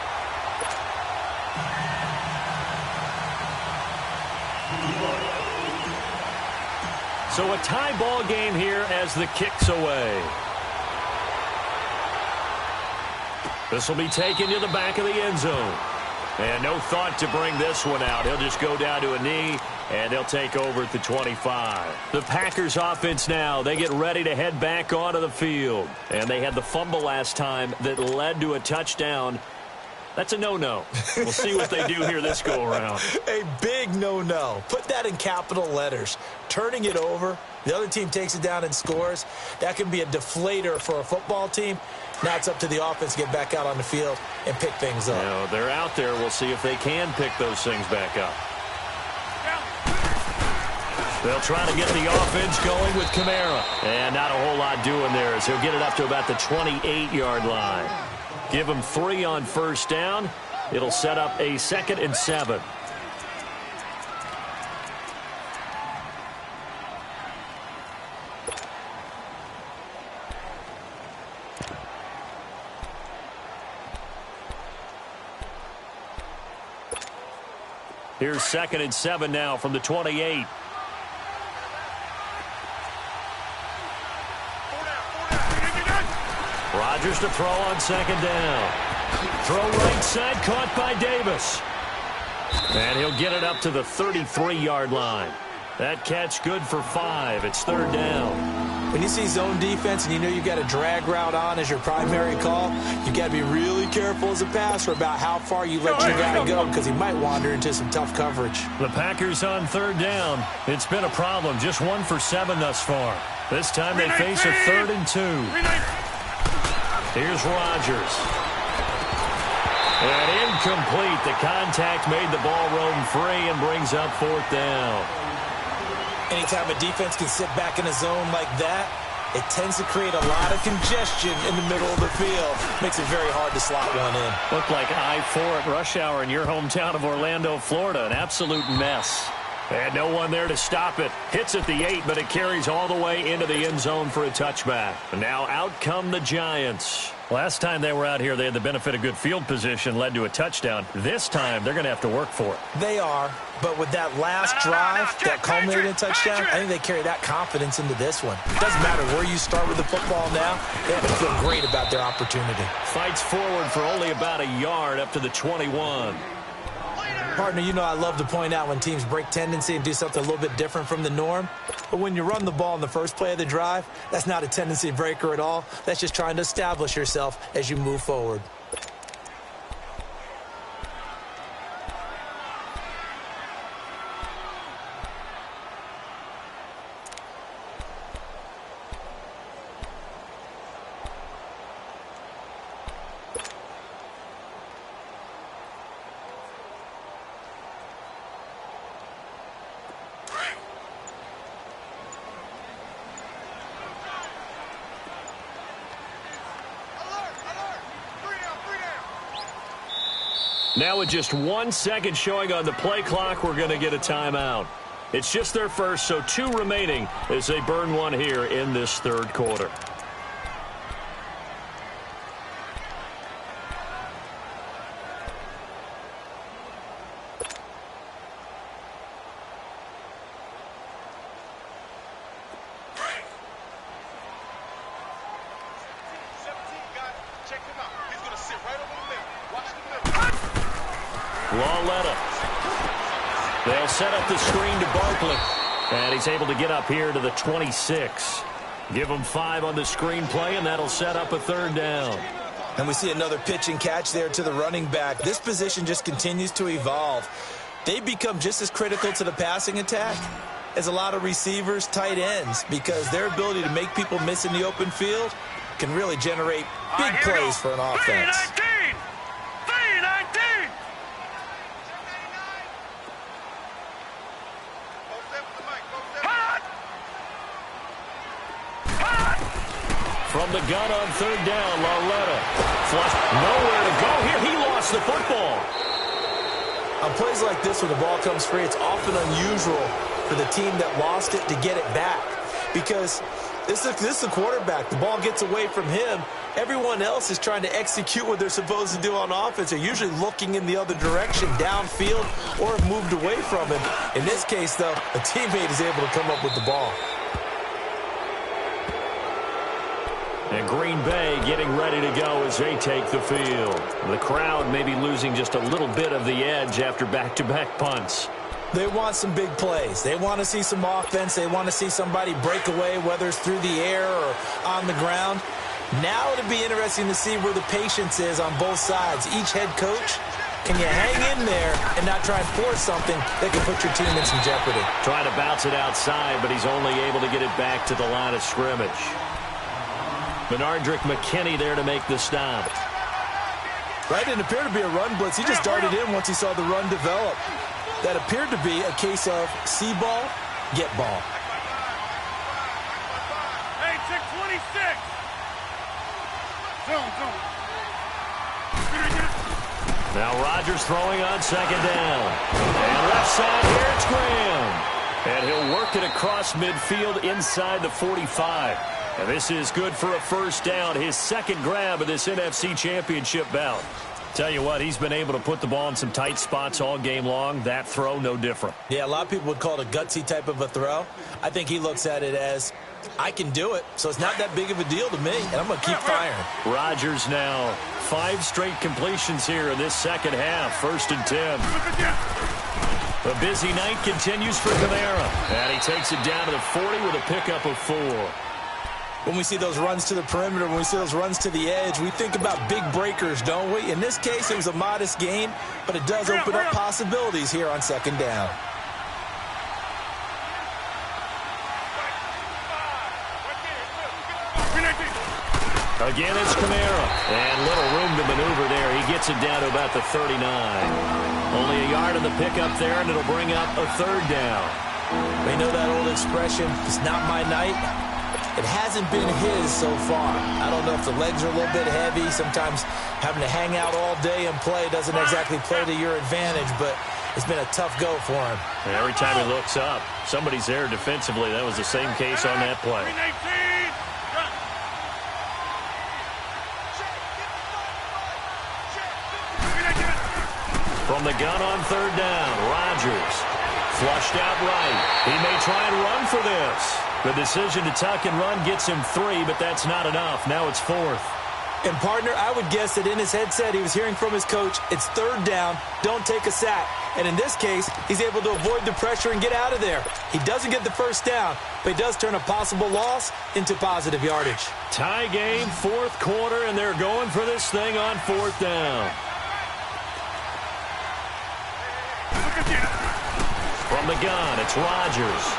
A: So a tie ball game here as the kick's away. This will be taken to the back of the end zone. And no thought to bring this one out. He'll just go down to a knee, and they'll take over at the 25. The Packers offense now, they get ready to head back onto the field. And they had the fumble last time that led to a touchdown. That's a no-no. We'll see what they do here this go-around.
B: A big no-no. Put that in capital letters. Turning it over, the other team takes it down and scores. That can be a deflator for a football team. Now it's up to the offense to get back out on the field and pick things up.
A: You know, they're out there. We'll see if they can pick those things back up. They'll try to get the offense going with Kamara. And not a whole lot doing there as he'll get it up to about the 28-yard line. Give him 3 on first down. It'll set up a 2nd and 7. Here's 2nd and 7 now from the 28. Rodgers to throw on 2nd down. Throw right side, caught by Davis. And he'll get it up to the 33-yard line. That catch good for 5. It's 3rd down.
B: When you see zone defense and you know you've got a drag route on as your primary call, you've got to be really careful as a passer about how far you let your guy go because he might wander into some tough coverage.
A: The Packers on 3rd down. It's been a problem. Just 1 for 7 thus far. This time they face a 3rd and 2. Here's Rodgers. And incomplete. The contact made the ball roam free and brings up 4th down.
B: Anytime a defense can sit back in a zone like that, it tends to create a lot of congestion in the middle of the field. Makes it very hard to slot one in.
A: Looked like I-4 at rush hour in your hometown of Orlando, Florida. An absolute mess. And no one there to stop it. Hits at the 8, but it carries all the way into the end zone for a touchback. And now out come the Giants. Last time they were out here, they had the benefit of good field position, led to a touchdown. This time, they're going to have to work for it.
B: They are, but with that last drive that culminated in a touchdown, I think they carry that confidence into this one. It doesn't matter where you start with the football now. They have to feel great about their opportunity.
A: Fights forward for only about a yard up to the 21.
B: Partner, you know I love to point out when teams break tendency and do something a little bit different from the norm. But when you run the ball in the first play of the drive, that's not a tendency breaker at all. That's just trying to establish yourself as you move forward.
A: Now with just 1 second showing on the play clock, we're going to get a timeout. It's just their first, so 2 remaining as they burn one here in this 3rd quarter. They'll set up the screen to Barkley. And he's able to get up here to the 26. Give him 5 on the screen play, and that'll set up a 3rd down.
B: And we see another pitch and catch there to the running back. This position just continues to evolve. They've become just as critical to the passing attack as a lot of receivers, tight ends, because their ability to make people miss in the open field can really generate big plays for an offense.
A: From the gun on 3rd down, Lauletta. Flush, nowhere to go here. He lost the football.
B: On plays like this when the ball comes free, it's often unusual for the team that lost it to get it back. Because this is the quarterback. The ball gets away from him. Everyone else is trying to execute what they're supposed to do on offense. They're usually looking in the other direction, downfield, or have moved away from him. In this case, though, a teammate is able to come up with the ball.
A: Green Bay getting ready to go as they take the field. The crowd may be losing just a little bit of the edge after back-to-back punts.
B: They want some big plays. They want to see some offense. They want to see somebody break away, whether it's through the air or on the ground. Now it'll be interesting to see where the patience is on both sides. Each head coach, can you hang in there and not try and force something that can put your team in some jeopardy?
A: Trying to bounce it outside, but he's only able to get it back to the line of scrimmage. Benardrick McKinney there to make the stop.
B: Right, it appeared to be a run blitz. He just darted in once he saw the run develop. That appeared to be a case of see ball, get ball.
C: Hey, check 26. Zone.
A: Now Rodgers throwing on second down. And left side here, it's Graham. And he'll work it across midfield inside the 45. And this is good for a first down, his second grab of this NFC Championship bout. Tell you what, he's been able to put the ball in some tight spots all game long. That throw, no different.
B: Yeah, a lot of people would call it a gutsy type of a throw. I think he looks at it as, I can do it, so it's not that big of a deal to me, and I'm going to keep firing.
A: Rodgers now 5 straight completions here in this second half, 1st and 10. A busy night continues for Kamara, and he takes it down to the 40 with a pickup of 4.
B: When we see those runs to the perimeter, when we see those runs to the edge, we think about big breakers, don't we? In this case, it was a modest gain, but it does open up possibilities here on second down.
A: Again, it's Kamara. And little room to maneuver there. He gets it down to about the 39. Only a yard on the pickup there, and it'll bring up a 3rd down.
B: They know that old expression, it's not my night. It hasn't been his so far. I don't know if the legs are a little bit heavy. Sometimes having to hang out all day and play doesn't exactly play to your advantage, but it's been a tough go for him.
A: And every time he looks up, somebody's there defensively. That was the same case on that play. From the gun on 3rd down, Rodgers flushed out right. He may try and run for this. The decision to tuck and run gets him 3, but that's not enough. Now it's 4th.
B: And, partner, I would guess that in his headset he was hearing from his coach, it's 3rd down, don't take a sack. And in this case, he's able to avoid the pressure and get out of there. He doesn't get the first down, but he does turn a possible loss into positive yardage.
A: Tie game, 4th quarter, and they're going for this thing on 4th down. From the gun, it's Rodgers.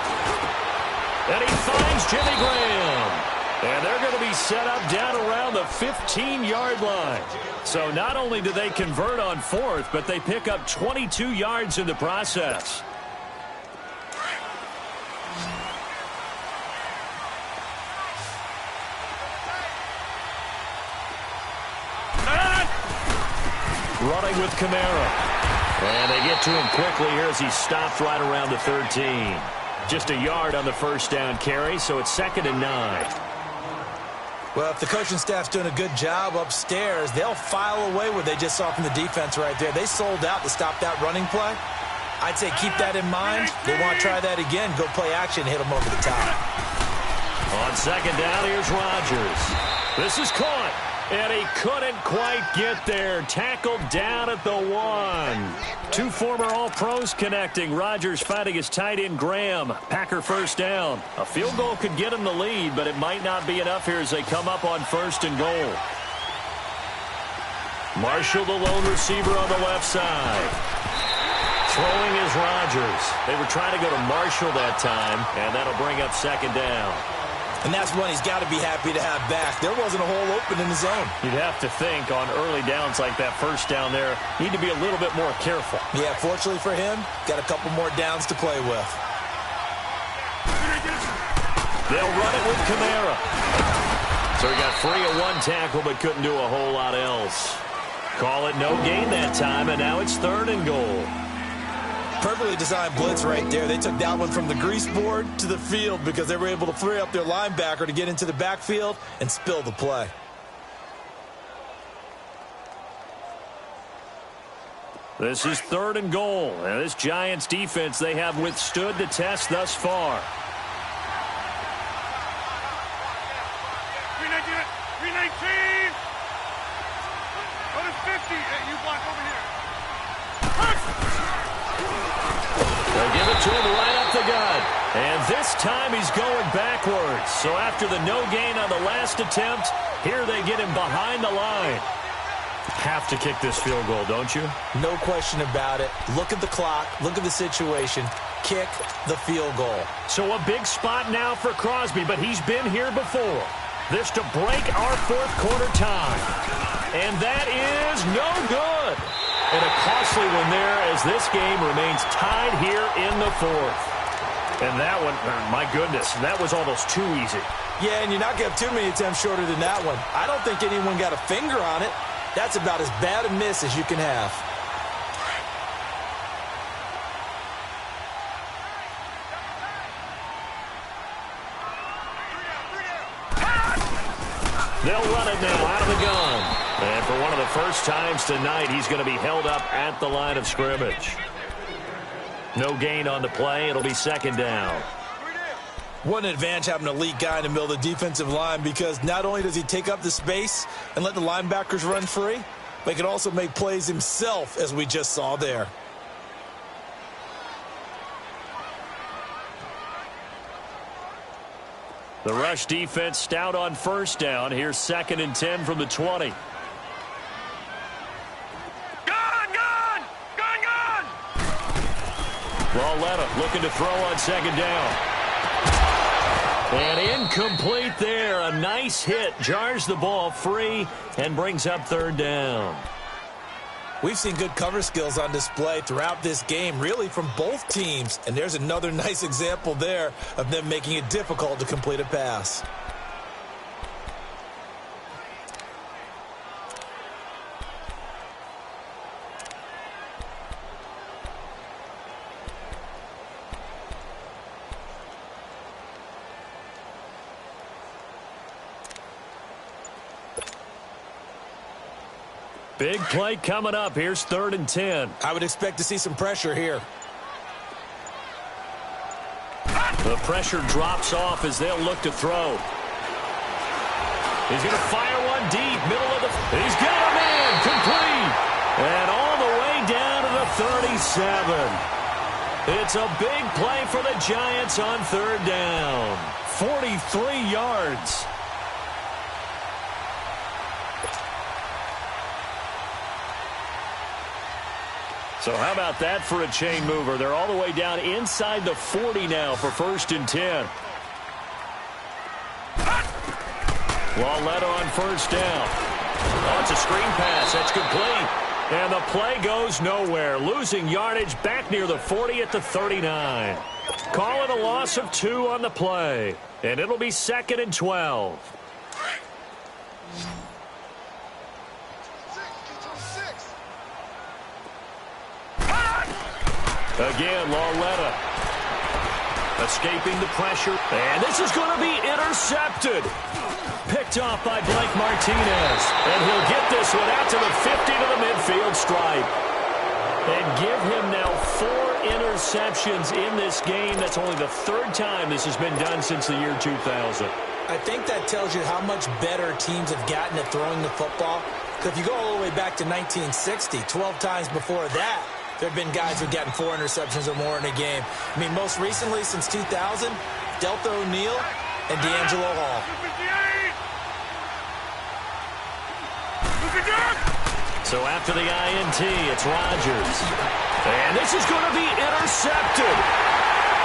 A: And he finds Jimmy Graham. And they're going to be set up down around the 15-yard line. So not only do they convert on 4th, but they pick up 22 yards in the process. Running with Kamara. And they get to him quickly here as he stopped right around the 13. Just a yard on the first down carry, so it's 2nd and 9.
B: Well, if the coaching staff's doing a good job upstairs, they'll file away what they just saw from the defense right there. They sold out to stop that running play. I'd say keep that in mind. They want to try that again. Go play action, hit them over the top.
A: On 2nd down, here's Rodgers. This is caught. And he couldn't quite get there. Tackled down at the 1. 2 former All-Pros connecting. Rodgers finding his tight end Graham. Packer first down. A field goal could get him the lead, but it might not be enough here as they come up on 1st and goal. Marshall, the lone receiver on the left side. Throwing is Rodgers. They were trying to go to Marshall that time, and that'll bring up 2nd down.
B: And that's one he's got to be happy to have back. There wasn't a hole open in the zone.
A: You'd have to think on early downs like that first down there, need to be a little bit more careful.
B: Yeah, fortunately for him, got a couple more downs to play with.
A: They'll run it with Kamara. So he got free of 1 tackle but couldn't do a whole lot else. Call it no gain that time, and now it's 3rd and goal.
B: Perfectly designed blitz right there. They took that one from the grease board to the field because they were able to free up their linebacker to get into the backfield and spill the play.
A: This is 3rd and goal. And this Giants defense, they have withstood the test thus far. to him right up the gut. And this time he's going backwards. So after the no gain on the last attempt, here they get him behind the line. Have to kick this field goal, don't you?
B: No question about it. Look at the clock. Look at the situation. Kick the field goal.
A: So a big spot now for Crosby, but he's been here before. This to break our fourth quarter tie. And that is no good. And a costly one there as this game remains tied here in the fourth. And that one, my goodness, that was almost too easy.
B: Yeah, and you're not going to have too many attempts shorter than that one. I don't think anyone got a finger on it. That's about as bad a miss as you can have.
A: They'll run it now out of the gun. And for one of the first times tonight, he's going to be held up at the line of scrimmage. No gain on the play. It'll be second down.
B: What an advantage having an elite guy in the middle of the defensive line, because not only does he take up the space and let the linebackers run free, but he can also make plays himself, as we just saw there.
A: The rush defense stout on first down. Here's 2nd and 10 from the 20. Lauletta looking to throw on second down. And incomplete there. A nice hit. Jars the ball free and brings up third down.
B: We've seen good cover skills on display throughout this game, really from both teams. And there's another nice example there of them making it difficult to complete a pass.
A: Big play coming up. Here's 3rd and 10.
B: I would expect to see some pressure here.
A: The pressure drops off as they'll look to throw. He's going to fire one deep, middle of the... He's got a man, complete. And all the way down to the 37. It's a big play for the Giants on 3rd down. 43 yards. So how about that for a chain mover? They're all the way down inside the 40 now for 1st and 10. Lauletta on 1st down. Oh, it's a screen pass. That's complete. And the play goes nowhere. Losing yardage back near the 40 at the 39. Call it a loss of 2 on the play. And it'll be 2nd and 12. Again, Lauletta escaping the pressure. And this is going to be intercepted. Picked off by Blake Martinez. And he'll get this one out to the 50 to the midfield stripe. And give him now 4 interceptions in this game. That's only the 3rd time this has been done since the year 2000.
B: I think that tells you how much better teams have gotten at throwing the football. Because if you go all the way back to 1960, 12 times before that, there have been guys who've gotten 4 interceptions or more in a game. I mean, most recently, since 2000, Delta O'Neal and D'Angelo Hall.
A: So after the INT, it's Rodgers. And this is going to be intercepted.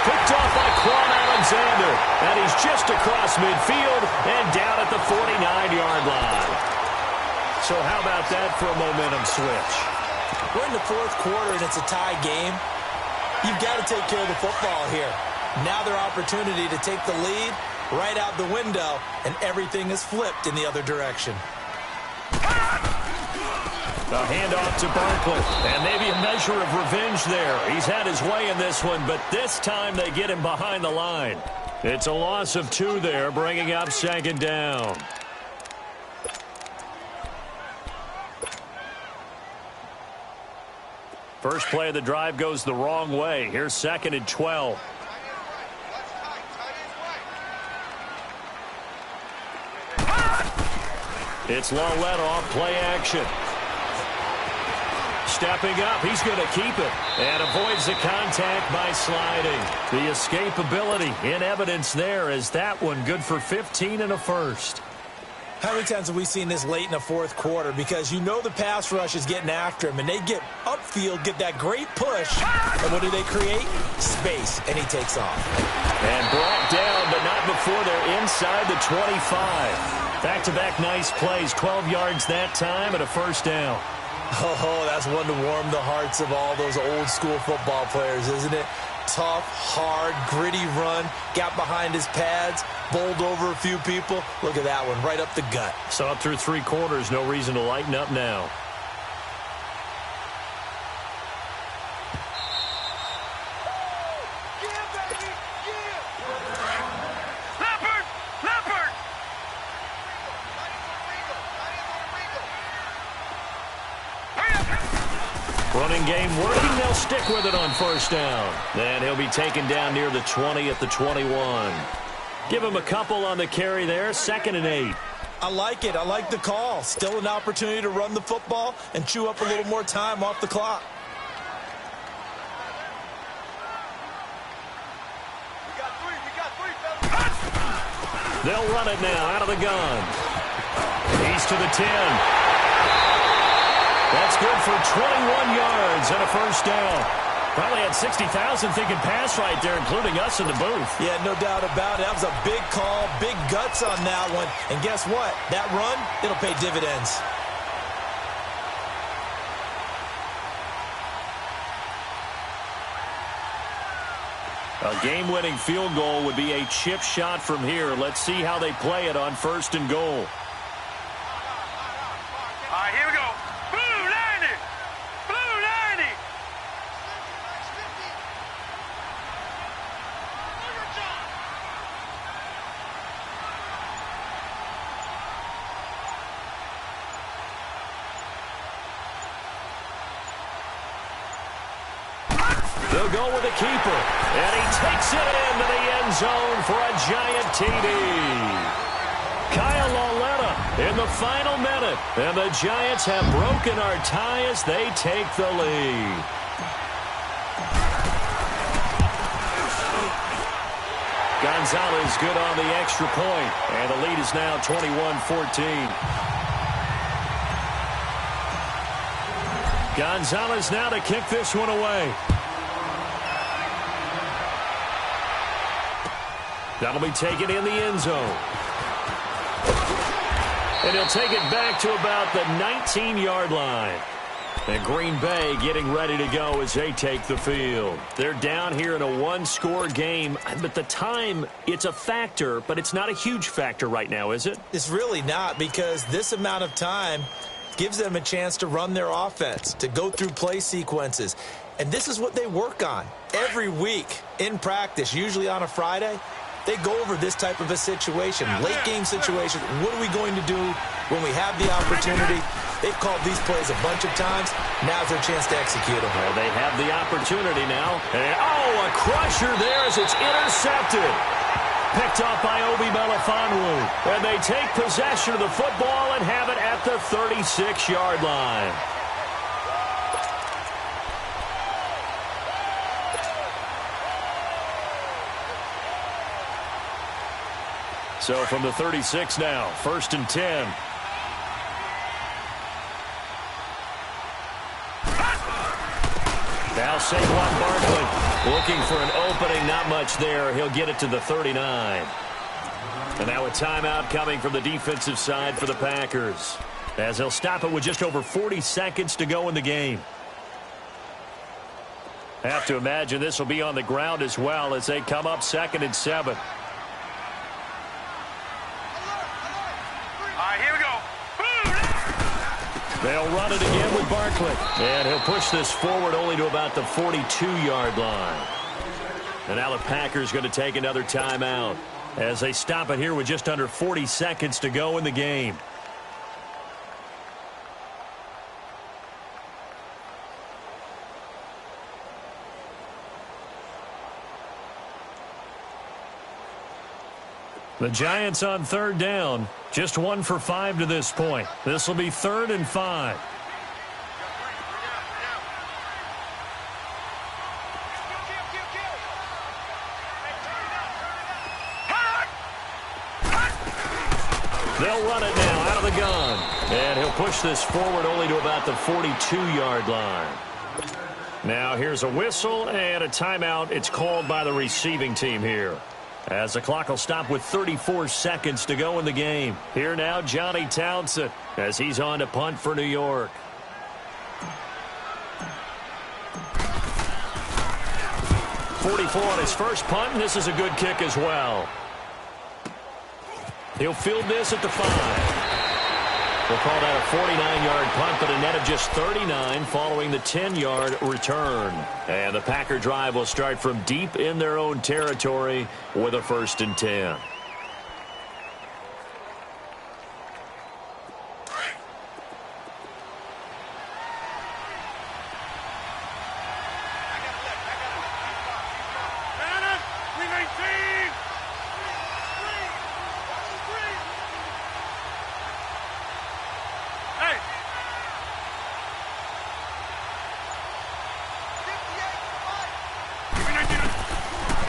A: Picked off by Quan Alexander. And he's just across midfield and down at the 49-yard line. So how about that for a momentum switch?
B: We're in the 4th quarter, and it's a tie game. You've got to take care of the football here. Now their opportunity to take the lead right out the window, and everything is flipped in the other direction.
A: A handoff to Barkley, and maybe a measure of revenge there. He's had his way in this one, but this time they get him behind the line. It's a loss of 2 there, bringing up 2nd down. First play of the drive goes the wrong way. Here's 2nd and 12. It's Lauletta off play action. Stepping up, he's going to keep it and avoids the contact by sliding. The escapability in evidence there as that one good for 15 and a first.
B: How many times have we seen this late in the fourth quarter? Because you know the pass rush is getting after him, and they get upfield, get that great push, and what do they create? Space, and he takes off.
A: And brought down, but not before they're inside the 25. Back-to-back nice plays, 12 yards that time and a first down.
B: Oh, that's one to warm the hearts of all those old-school football players, isn't it? Tough, hard, gritty run, got behind his pads, bowled over a few people. Look at that one, right up the gut.
A: Saw it through three quarters, no reason to lighten up now. Running game working, they'll stick with it on first down. And he'll be taken down near the 20 at the 21. Give him a couple on the carry there, 2nd and 8.
B: I like it. I like the call. Still an opportunity to run the football and chew up a little more time off the clock.
A: They'll run it now out of the gun. He's to the 10. That's good for 21 yards and a first down. Probably had 60,000 thinking pass right there, including us in the booth.
B: Yeah, no doubt about it. That was a big call, big guts on that one. And guess what? That run, it'll pay dividends.
A: A game-winning field goal would be a chip shot from here. Let's see how they play it on 1st and goal.
C: All right, here we go. Blue 90. Blue 90.
A: They'll go with a keeper, and he takes it into the end zone for a giant TD. Kyle Lauletta in the final minute, and the Giants have broken our tie as they take the lead. Gonzalez good on the extra point, and the lead is now 21-14. Gonzalez now to kick this one away. That'll be taken in the end zone. And he'll take it back to about the 19-yard line. And Green Bay getting ready to go as they take the field. They're down here in a one-score game. But the time, it's a factor, but it's not a huge factor right now, is it?
B: It's really not, because this amount of time gives them a chance to run their offense, to go through play sequences. And this is what they work on every week in practice, usually on a Friday. They go over this type of a situation, late-game situation. What are we going to do when we have the opportunity? They've called these plays a bunch of times. Now's their chance to execute them.
A: Well, they have the opportunity now. And, a crusher there as it's intercepted. Picked off by Obi Melifonwu. And they take possession of the football and have it at the 36-yard line. So from the 36 now, 1st and 10. Now Saquon Barkley looking for an opening, not much there. He'll get it to the 39. And now a timeout coming from the defensive side for the Packers, as they'll stop it with just over 40 seconds to go in the game. Have to imagine this will be on the ground as well as they come up 2nd and 7. They'll run it again with Barkley. And he'll push this forward only to about the 42-yard line. And now the Packers going to take another timeout as they stop it here with just under 40 seconds to go in the game. The Giants on 3rd down. Just 1 for 5 to this point. This will be 3rd and 5. They'll run it now out of the gun. And he'll push this forward only to about the 42-yard line. Now here's a whistle and a timeout. It's called by the receiving team here, as the clock will stop with 34 seconds to go in the game. Here now, Johnny Townsend, as he's on to punt for New York. .44 on his first punt, and this is a good kick as well. He'll field this at the 5. We'll call that a 49-yard punt, but a net of just 39 following the 10-yard return. And the Packer drive will start from deep in their own territory with a 1st and 10.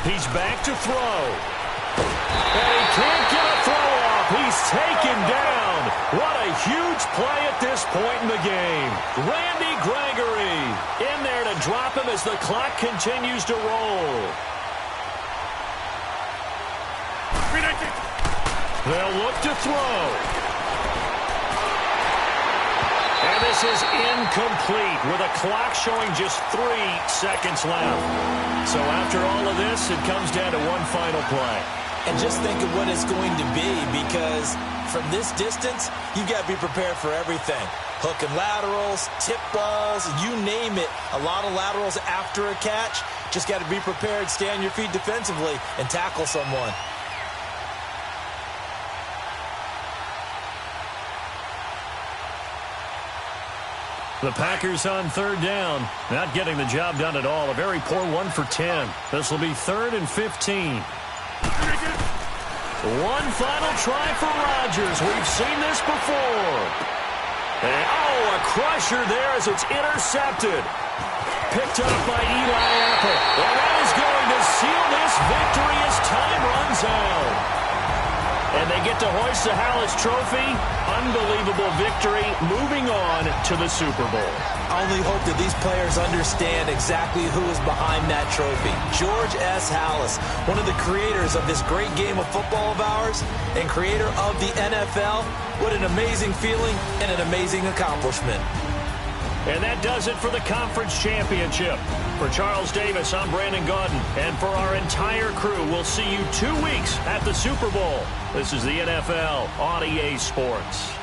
A: He's back to throw. And he can't get a throw off. He's taken down. What a huge play at this point in the game. Randy Gregory in there to drop him as the clock continues to roll. They'll look to throw. And this is incomplete with a clock showing just 3 seconds left. So after all of this, it comes down to one final play.
B: And just think of what it's going to be, because from this distance, you've got to be prepared for everything. Hook and laterals, tip balls, you name it. A lot of laterals after a catch. Just got to be prepared, stay on your feet defensively, and tackle someone.
A: The Packers on 3rd down. Not getting the job done at all. A very poor 1 for 10. This will be 3rd and 15. One final try for Rodgers. We've seen this before. And, a crusher there as it's intercepted. Picked up by Eli Apple. And that is going to seal this victory as time runs out. And they get to hoist the Hallis Trophy. Unbelievable victory, moving on to the Super Bowl.
B: I only hope that these players understand exactly who is behind that trophy. George S. Hallis, one of the creators of this great game of football of ours and creator of the NFL. What an amazing feeling and an amazing accomplishment.
A: And that does it for the conference championship. For Charles Davis, I'm Brandon Gaudin. And for our entire crew, we'll see you 2 weeks at the Super Bowl. This is the NFL on EA Sports.